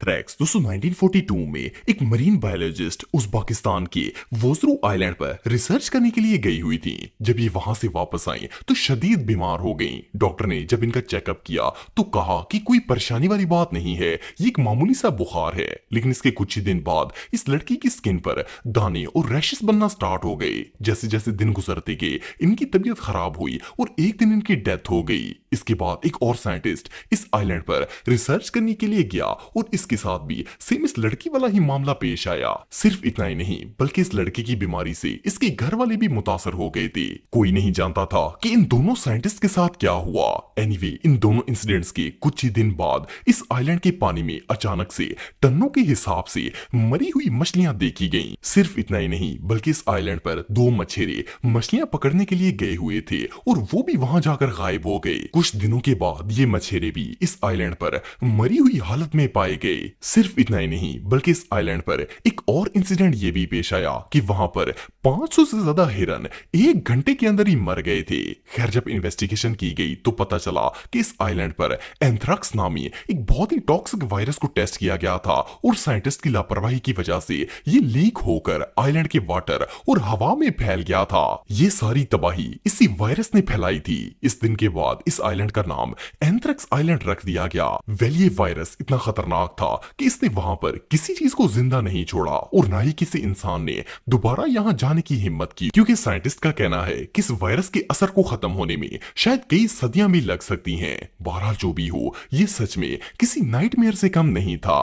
Anthrax दोस्तों 1942 में एक मरीन बायोलॉजिस्ट उज़्बेकिस्तान के वोज़रू आइलैंड पर रिसर्च करने के लिए गई हुई थी। जब ये वहां से वापस आई तो शदीद बीमार हो गईं। डॉक्टर ने जब इनका चेकअप किया तो कहा कि कोई परेशानी वाली बात नहीं है, ये एक मामूली सा बुखार है। लेकिन इसके कुछ ही दिन बाद इस लड़की की स्किन पर दाने और रैशेस बनना स्टार्ट हो गए। जैसे जैसे दिन गुजरते गए इनकी तबीयत खराब हुई और एक दिन इनकी डेथ हो गई। इसके बाद एक और साइंटिस्ट इस आइलैंड पर रिसर्च करने के लिए गया और इसके साथ भी सेम इस लड़की वाला ही मामला पेश आया। सिर्फ इतना ही नहीं बल्कि इस लड़के की बीमारी से इसके घर वाले भी मुतासर हो गए थे। कोई नहीं जानता था कि इन दोनों साइंटिस्ट के साथ क्या हुआ। एनीवे इन दोनों इंसिडेंट्स के कुछ ही दिन बाद इस आइलैंड के पानी में अचानक से टनों के हिसाब से मरी हुई मछलियां देखी गईं। सिर्फ इतना ही नहीं बल्कि इस आइलैंड पर दो मछेरे मछलियां पकड़ने के लिए गए हुए थे और वो भी वहां जाकर गायब हो गए। कुछ दिनों के बाद ये मछेरे भी इस आइलैंड पर मरी हुई हालत में पाए गए। सिर्फ इतना ही नहीं बल्कि इस आइलैंड पर एक और इंसिडेंट ये भी पेश आया कि वहां पर 500 से ज्यादा हिरन एक घंटे के अंदर ही मर गए थे। खैर जब इन्वेस्टिगेशन की गई तो पता चला कि इस आइलैंड पर एंथ्रेक्स नामी एक बहुत ही टॉक्सिक वायरस को टेस्ट किया गया था और साइंटिस्ट की लापरवाही की वजह से ये लीक होकर आइलैंड के वाटर और हवा में फैल गया था। ये सारी तबाही इसी वायरस ने फैलाई थी। इस दिन के बाद इस आइलैंड का नाम एंथ्रेक्स आइलैंड रख दिया गया। वेल ये वायरस इतना खतरनाक था कि इसने वहां पर किसी चीज को जिंदा नहीं छोड़ा और ना ही किसी इंसान ने दोबारा यहां जाने की हिम्मत की, क्योंकि साइंटिस्ट का कहना है कि इस वायरस के असर को खत्म होने में शायद कई सदियां भी लग सकती हैं। बहरहाल जो भी हो ये सच में किसी नाइटमेयर से कम नहीं था।